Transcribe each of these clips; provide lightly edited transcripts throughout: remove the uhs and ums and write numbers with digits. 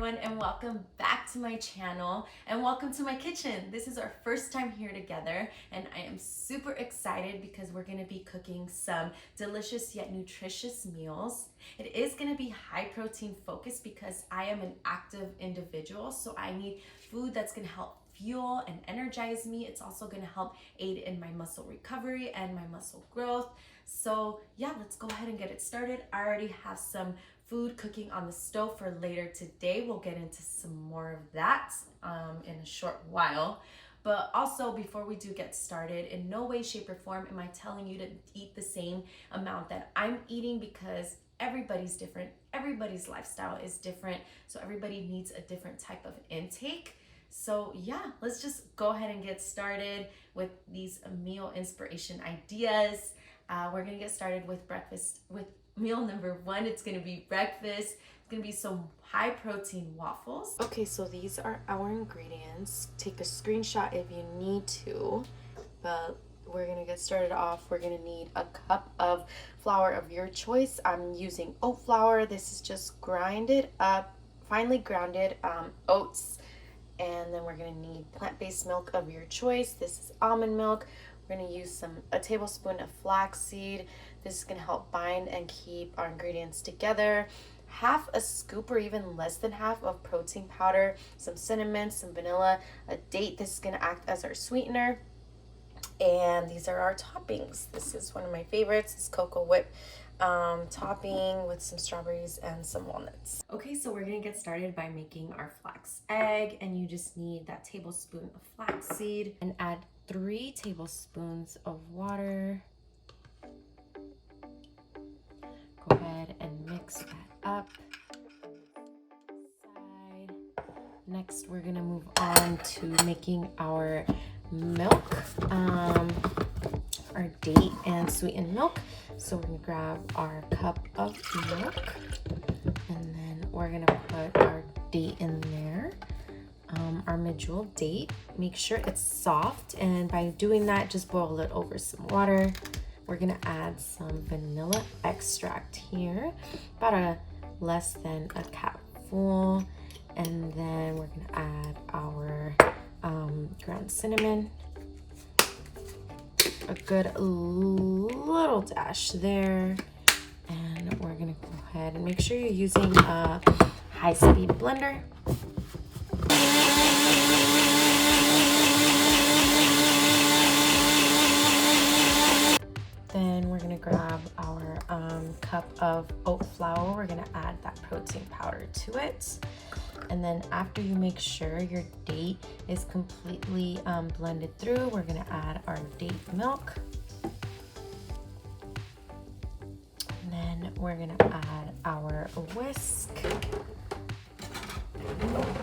everyone, and welcome back to my channel and welcome to my kitchen. This is our first time here together and I am super excited because we're going to be cooking some delicious yet nutritious meals. It is going to be high protein focused because I am an active individual, so I need food that's going to help fuel and energize me. It's also going to help aid in my muscle recovery and my muscle growth. So yeah, let's go ahead and get it started. I already have some food cooking on the stove for later today. We'll get into some more of that in a short while. But also, before we do get started, in no way, shape, or form am I telling you to eat the same amount that I'm eating, because everybody's different. Everybody's lifestyle is different. So everybody needs a different type of intake. So yeah, let's just go ahead and get started with these meal inspiration ideas. We're gonna get started with breakfast with meal number one. It's gonna be breakfast. It's gonna be some high protein waffles. Okay, so these are our ingredients. Take a screenshot if you need to, but we're gonna get started off. We're gonna need a cup of flour of your choice. I'm using oat flour. This is just grinded up, finely grounded oats. And then we're gonna need plant-based milk of your choice. This is almond milk. We're gonna use a tablespoon of flaxseed. This is gonna help bind and keep our ingredients together. Half a scoop or even less than half of protein powder, some cinnamon, some vanilla, a date. This is gonna act as our sweetener. And these are our toppings. This is one of my favorites. It's cocoa whip topping with some strawberries and some walnuts. Okay, so we're gonna get started by making our flax egg, and you just need that tablespoon of flaxseed and add 3 tablespoons of water. Go ahead and mix that up. Next, we're gonna move on to making our milk, our date and sweetened milk. So we're gonna grab our cup of milk, and then we're gonna put our date in there, our medjool date. Make sure it's soft, and by doing that, just boil it over some water. We're gonna add some vanilla extract here, about less than a cup full, and then we're gonna add our ground cinnamon, a good little dash there, and we're gonna go ahead and make sure you're using a high-speed blender. Then we're gonna grab our cup of oat flour. We're gonna add that protein powder to it. And then after you make sure your date is completely blended through, we're gonna add our date milk. And then we're gonna add our whisk.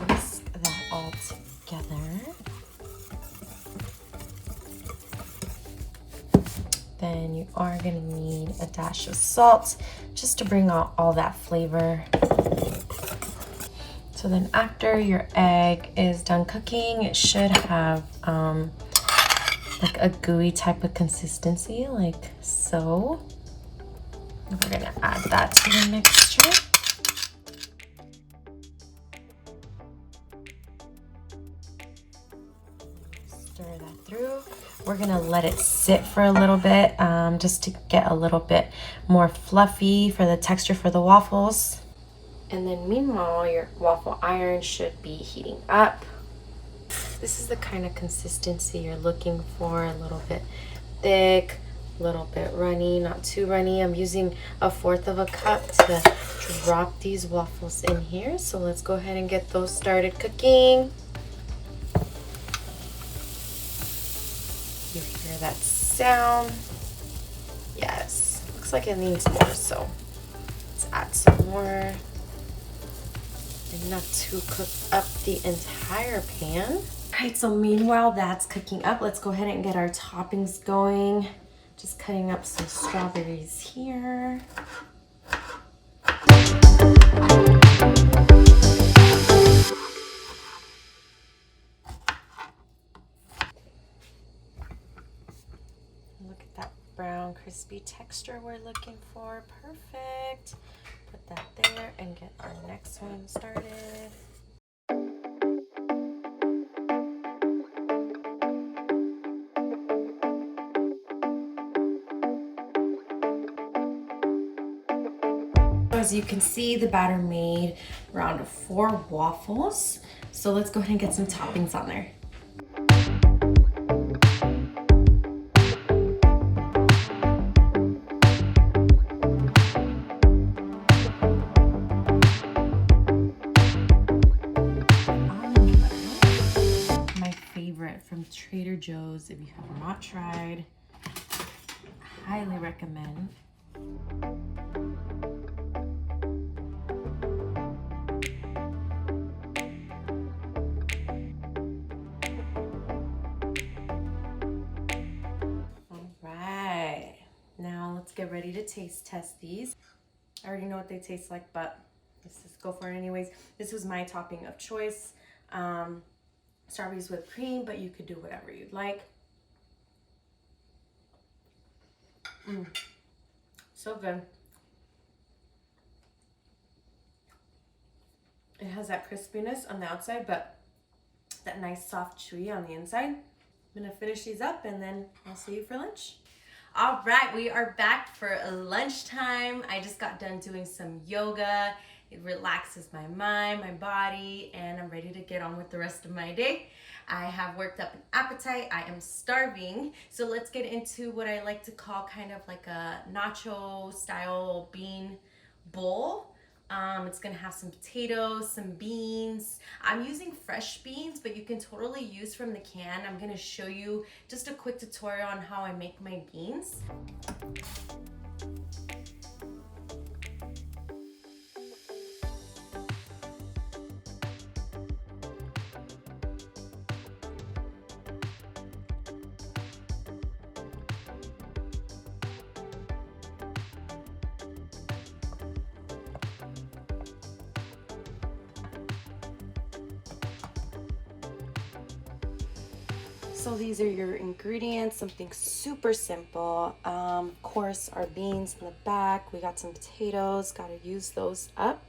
Whisk that all together. Then you are gonna need a dash of salt just to bring out all that flavor. So then after your egg is done cooking, it should have like a gooey type of consistency, like so. And we're gonna add that to the mixture. Stir that through. We're gonna let it sit for a little bit, just to get a little bit more fluffy for the texture for the waffles. And then meanwhile, your waffle iron should be heating up. This is the kind of consistency you're looking for, a little bit thick, a little bit runny, not too runny. I'm using 1/4 of a cup to drop these waffles in here. So let's go ahead and get those started cooking. You hear that sound? Yes, looks like it needs more, so let's add some more. And not to cook up the entire pan. All right, so meanwhile that's cooking up, let's go ahead and get our toppings going. Just cutting up some strawberries here. Look at that brown crispy texture we're looking for. Perfect. Put that there and get our next one started. as you can see, the batter made around 4 waffles. So let's go ahead and get some toppings on there. My favorite from Trader Joe's, if you have not tried, I highly recommend. Now let's get ready to taste test these. I already know what they taste like, but let's just go for it anyways. This was my topping of choice. Strawberries with cream, but you could do whatever you'd like. So good. It has that crispiness on the outside, but that nice soft chewy on the inside. I'm gonna finish these up and then I'll see you for lunch. All right, we are back for lunchtime. I just got done doing some yoga. It relaxes my mind, my body, and I'm ready to get on with the rest of my day. I have worked up an appetite. I am starving. So let's get into what I like to call kind of like a nacho style bean bowl. It's gonna have some potatoes, some beans. I'm using fresh beans, but you can totally use from the can. I'm gonna show you just a quick tutorial on how I make my beans. So these are your ingredients, something super simple. Of course, our beans in the back. We got some potatoes, gotta use those up.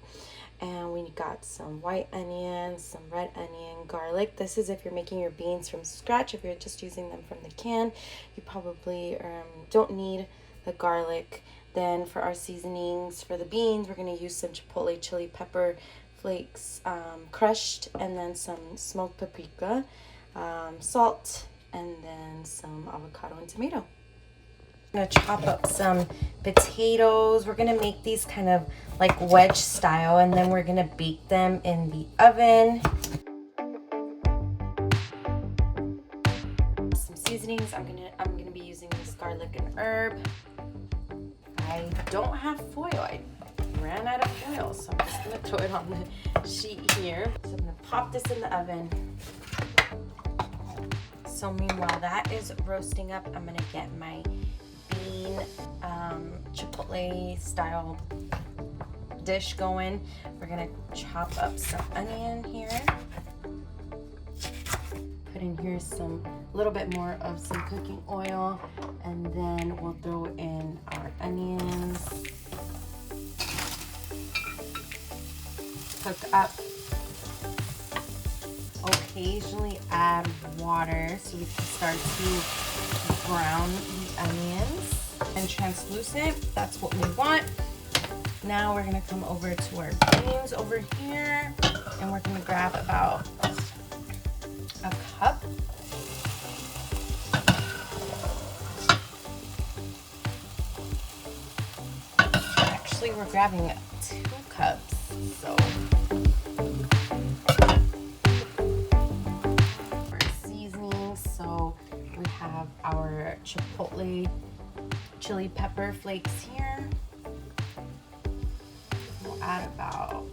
And we got some white onions, some red onion, garlic. This is if you're making your beans from scratch. If you're just using them from the can, you probably don't need the garlic. Then for our seasonings, for the beans, we're gonna use some chipotle chili pepper flakes crushed, and then some smoked paprika, salt, and then some avocado and tomato. I'm gonna chop up some potatoes. We're gonna make these kind of like wedge style, and then we're gonna bake them in the oven. Some seasonings. I'm gonna be using this garlic and herb. I don't have foil. I ran out of foil, so I'm just gonna throw it on the sheet here. So I'm gonna pop this in the oven. So meanwhile that is roasting up, I'm gonna get my bean chipotle style dish going. We're gonna chop up some onion here. Put in here some little bit more of some cooking oil, and then we'll throw in our onions. Cook up. Occasionally add water so we can start to brown the onions. And translucent, that's what we want. Now we're gonna come over to our beans over here, and we're gonna grab about a cup. Actually, we're grabbing 2 cups, so. Our chipotle chili pepper flakes here. We'll add about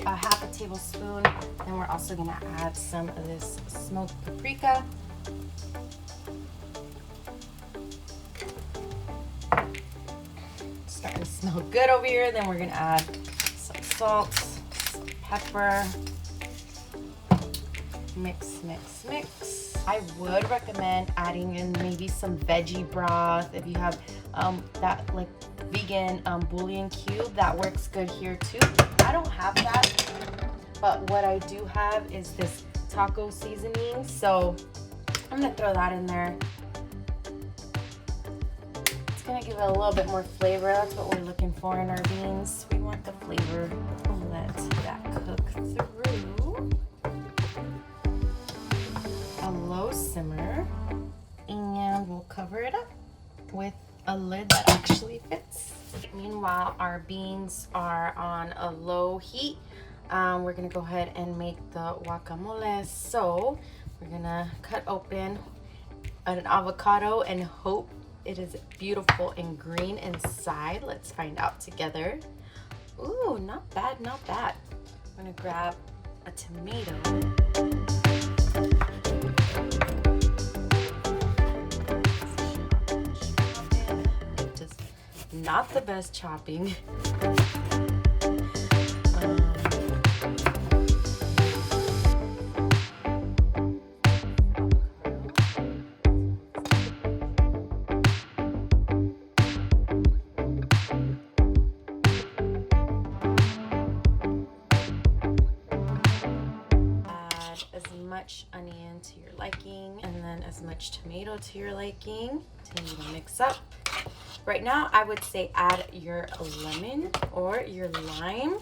half a tablespoon. Then we're also gonna add some of this smoked paprika. Starting to smell good over here. Then we're gonna add some salt, some pepper. Mix, mix, mix. I would recommend adding in maybe some veggie broth. If you have that like vegan bouillon cube, that works good here too. I don't have that, but what I do have is this taco seasoning, so I'm gonna throw that in there. It's gonna give it a little bit more flavor. That's what we're looking for in our beans. We want the flavor. Let that cook through a low simmer, and we'll cover it up with a lid that actually fits. Meanwhile, our beans are on a low heat. We're gonna go ahead and make the guacamole. So we're gonna cut open an avocado and hope it is beautiful and green inside. Let's find out together. Ooh, not bad, not bad. I'm gonna grab a tomato. Just not the best chopping. Much onion to your liking, and then as much tomato to your liking. Continue to mix up. Right now, I would say add your lemon or your lime.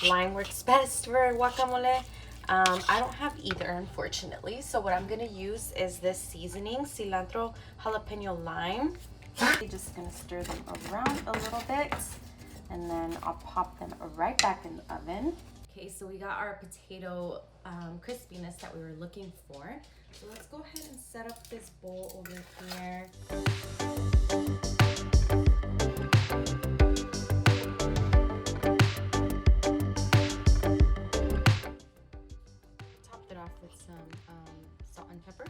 Lime works best for guacamole. I don't have either, unfortunately. So what I'm gonna use is this seasoning, cilantro, jalapeno, lime. I'm just gonna stir them around a little bit, and then I'll pop them right back in the oven. Okay, so we got our potato crispiness that we were looking for. So let's go ahead and set up this bowl over here. Topped it off with some salt and pepper.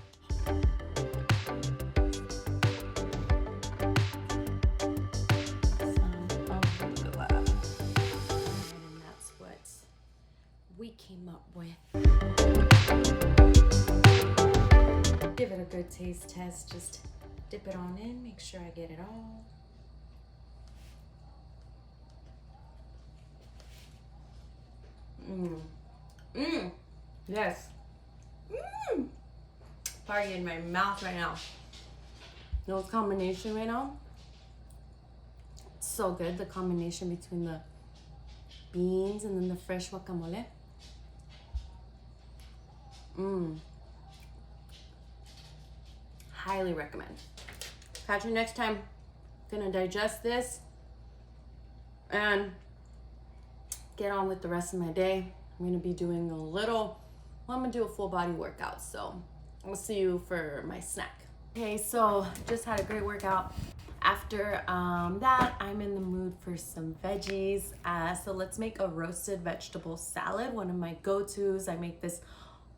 We came up with. Give it a good taste test. Just dip it on in, make sure I get it all. Yes. Party in my mouth right now. Those combination right now. It's so good. The combination between the beans and then the fresh guacamole. Highly recommend. Catch you next time. Gonna digest this and get on with the rest of my day. I'm gonna be doing I'm gonna do a full body workout, so I'll see you for my snack. Okay, so just had a great workout. After that, I'm in the mood for some veggies. So let's make a roasted vegetable salad, one of my go-tos. I make this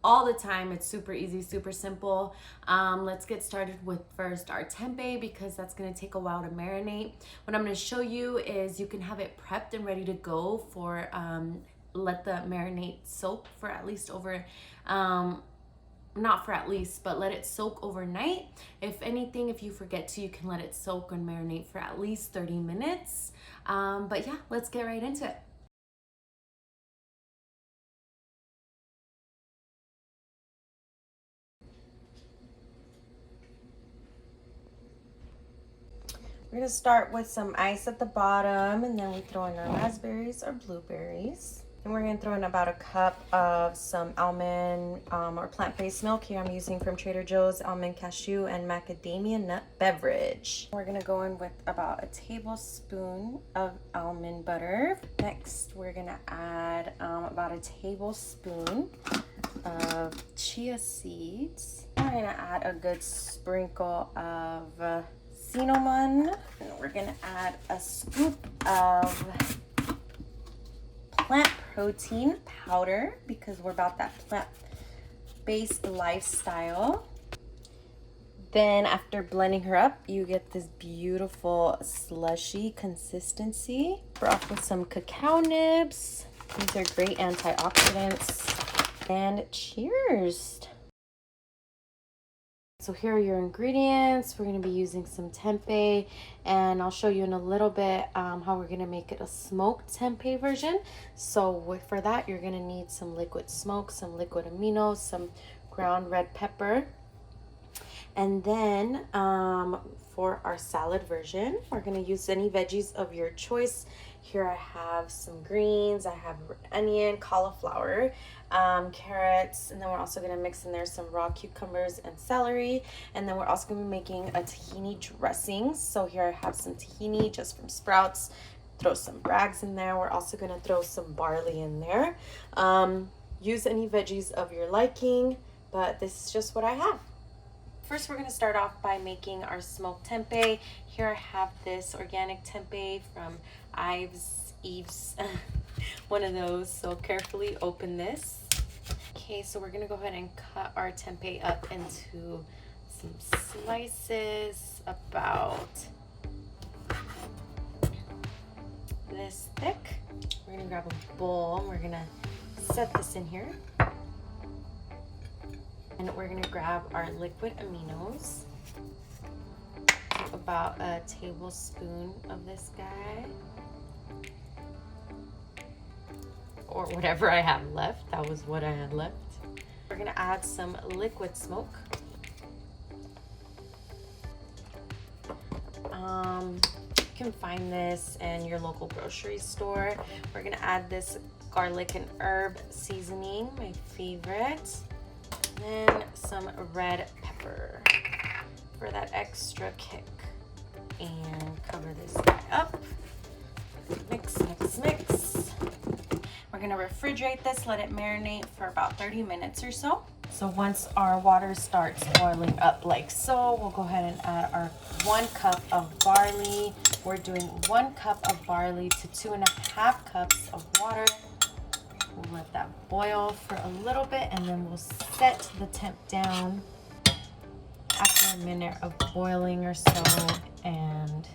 all the time. It's super easy, super simple. Let's get started with first our tempeh, because that's gonna take a while to marinate. What I'm gonna show you is you can have it prepped and ready to go for, let the marinade soak for at least over, not for at least, but let it soak overnight. If anything, if you forget to, you can let it soak and marinate for at least 30 minutes. But yeah, let's get right into it. We're gonna start with some ice at the bottom, and then we throw in our raspberries or blueberries. And we're gonna throw in about a cup of some almond or plant-based milk. Here I'm using from Trader Joe's almond, cashew, and macadamia nut beverage. We're gonna go in with about a tablespoon of almond butter. Next, we're gonna add about a tablespoon of chia seeds. I'm gonna add a good sprinkle of cinnamon. And we're gonna add a scoop of plant protein powder, because we're about that plant-based lifestyle. Then after blending her up, you get this beautiful slushy consistency. We're off with some cacao nibs. These are great antioxidants. And cheers. So here are your ingredients. We're going to be using some tempeh, and I'll show you in a little bit how we're going to make it a smoked tempeh version. So for that, you're going to need some liquid smoke, some liquid aminos, some ground red pepper. And then for our salad version, we're gonna use any veggies of your choice. Here I have some greens, I have onion, cauliflower, carrots, and then we're also gonna mix in there some raw cucumbers and celery. And then we're also gonna be making a tahini dressing. So here I have some tahini just from Sprouts. Throw some rags in there. We're also gonna throw some barley in there. Use any veggies of your liking, but this is just what I have. First, we're going to start off by making our smoked tempeh. Here I have this organic tempeh from Eve's, one of those. So carefully open this. Okay, so we're going to go ahead and cut our tempeh up into some slices about this thick. We're going to grab a bowl and we're going to set this in here. And we're gonna grab our liquid aminos, about a tablespoon of this guy, or whatever I have left. That was what I had left. We're gonna add some liquid smoke. You can find this in your local grocery store. We're gonna add this garlic and herb seasoning, my favorite. Then some red pepper for that extra kick. And cover this guy up. Mix, mix, mix. We're gonna refrigerate this, let it marinate for about 30 minutes or so. So once our water starts boiling up like so, we'll go ahead and add our 1 cup of barley. We're doing 1 cup of barley to 2.5 cups of water. We'll let that boil for a little bit and then we'll set the temp down after a minute of boiling or so, and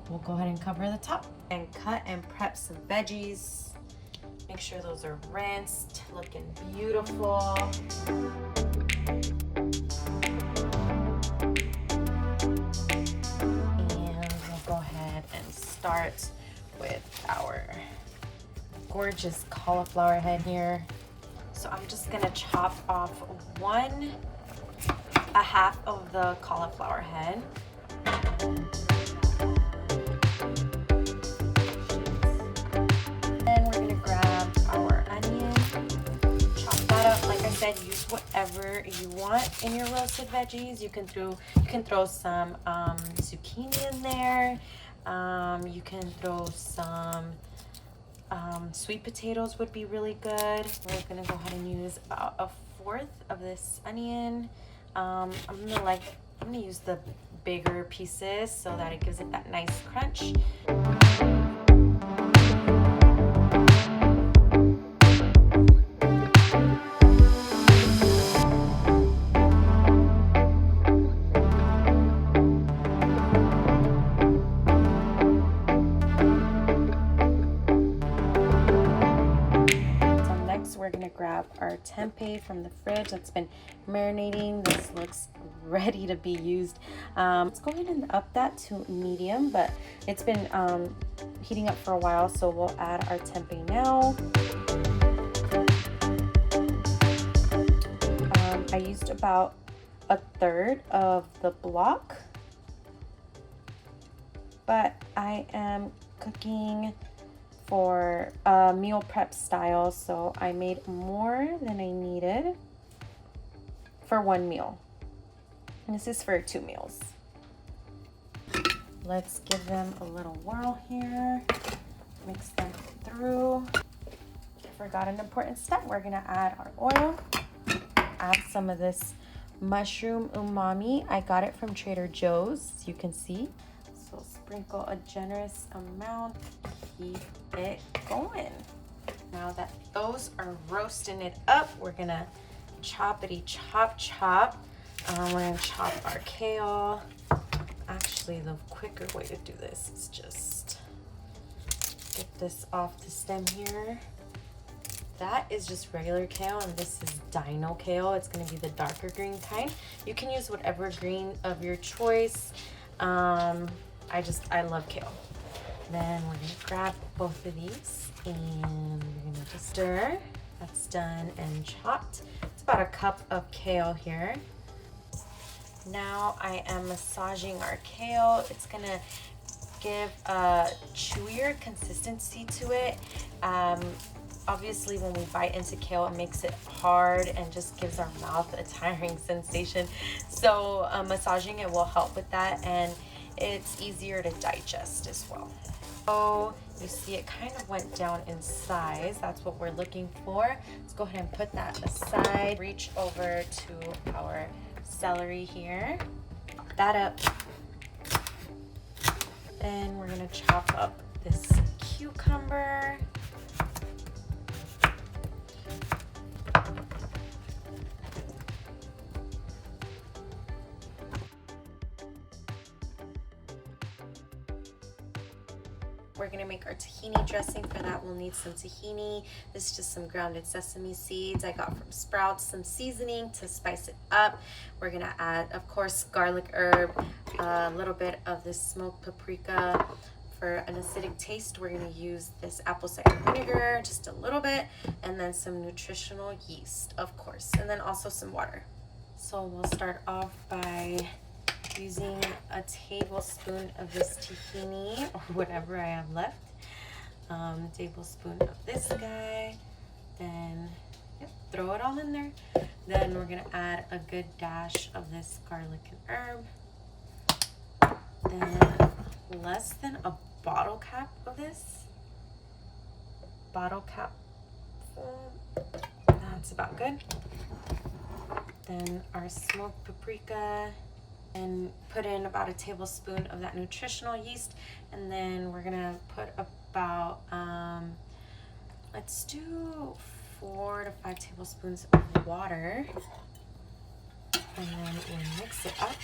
we'll go ahead and cover the top and cut and prep some veggies. Make sure those are rinsed, looking beautiful. And we'll go ahead and start with our gorgeous cauliflower head here. So I'm just gonna chop off a half of the cauliflower head. Then we're gonna grab our onion, chop that up. Like I said, use whatever you want in your roasted veggies. You can throw some zucchini in there. You can throw some sweet potatoes would be really good. We're gonna go ahead and use about 1/4 of this onion. I'm gonna use the bigger pieces so that it gives it that nice crunch. We're gonna grab our tempeh from the fridge that's been marinating. This looks ready to be used. Let's go ahead and up that to medium, but it's been heating up for a while, so we'll add our tempeh now. I used about 1/3 of the block, but I am cooking for meal prep style, so I made more than I needed for 1 meal. And this is for 2 meals. Let's give them a little whirl here. Mix them through. I forgot an important step. We're gonna add our oil. Add some of this mushroom umami. I got it from Trader Joe's, as you can see. So sprinkle a generous amount. Keep it going. Now that those are roasting it up, we're gonna choppity chop chop. We're gonna chop our kale. Actually, the quicker way to do this is just get this off the stem here. That is just regular kale, and this is dino kale. It's gonna be the darker green kind. You can use whatever green of your choice. I love kale. Then we're gonna grab both of these and we're gonna just stir. That's done and chopped. It's about 1 cup of kale here. Now I am massaging our kale. It's gonna give a chewier consistency to it. Obviously when we bite into kale, it makes it hard and just gives our mouth a tiring sensation. So massaging it will help with that, and it's easier to digest as well. So you see it kind of went down in size. That's what we're looking for. Let's go ahead and put that aside. Reach over to our celery here. Chop that up. Then we're gonna chop up this cucumber. We're gonna make our tahini dressing. For that, we'll need some tahini. This is just some grounded sesame seeds I got from Sprouts, some seasoning to spice it up. We're gonna add, of course, garlic herb, a little bit of this smoked paprika. For an acidic taste, we're gonna use this apple cider vinegar, just a little bit, and then some nutritional yeast, of course, and then also some water. So we'll start off by using a tablespoon of this tahini, or whatever I have left. Tablespoon of this guy. Then throw it all in there. Then we're gonna add a good dash of this garlic and herb. Then less than a bottle cap of this. Bottle cap. That's about good. Then our smoked paprika. And put in about a tablespoon of that nutritional yeast, and then we're gonna put about let's do 4 to 5 tablespoons of water, and then we'll mix it up.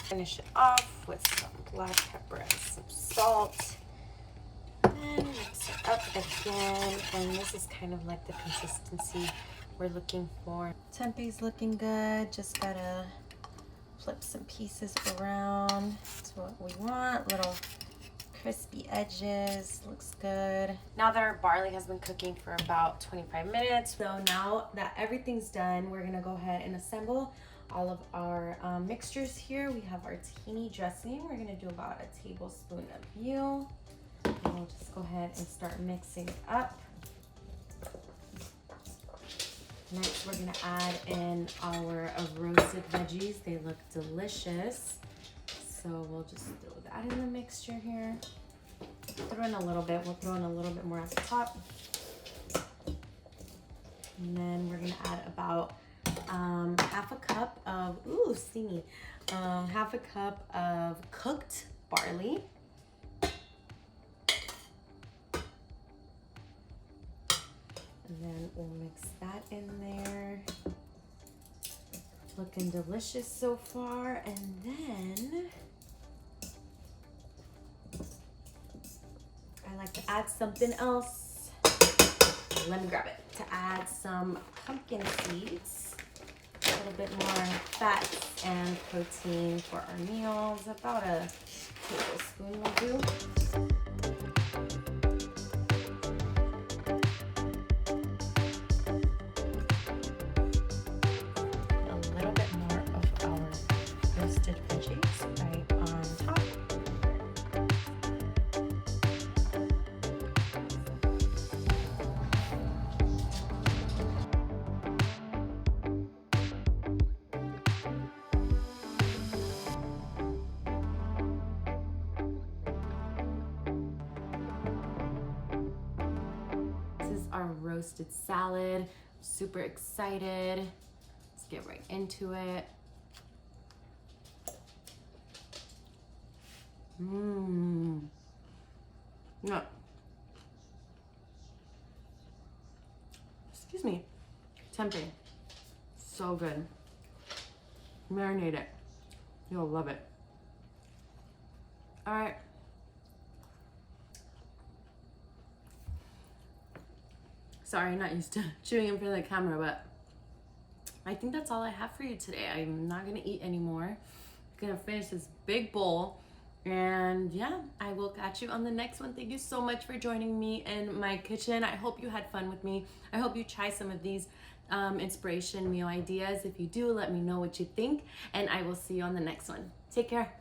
Finish it off with some black pepper and some salt, and mix it up again. And this is kind of like the consistency we're looking for. Tempeh's looking good. Just gotta flip some pieces around. That's what we want. Little crispy edges. Looks good. Now that our barley has been cooking for about 25 minutes. So now that everything's done, we're gonna go ahead and assemble all of our mixtures here. We have our tahini dressing. We're gonna do about a tablespoon of meal. And we'll just go ahead and start mixing it up. Next, we're gonna add in our roasted veggies. They look delicious. So we'll just throw that in the mixture here. Throw in a little bit. We'll throw in a little bit more at the top. And then we're gonna add about half a cup of, steamy, half a cup of cooked barley. And then we'll mix that in there. Looking delicious so far. And then I like to add something else. Let me grab it. To add some pumpkin seeds. A little bit more fat and protein for our meals. About a tablespoon will do. Our roasted salad. Super excited. Let's get right into it. No. Excuse me. Tempeh. So good. Marinate it. You'll love it. All right. Sorry, not used to chewing in front of the camera, but I think that's all I have for you today. I'm not gonna eat anymore. I'm gonna finish this big bowl And yeah, I will catch you on the next one. Thank you so much for joining me in my kitchen. I hope you had fun with me. I hope you try some of these inspiration meal ideas. If you do, let me know what you think, and I will see you on the next one. Take care.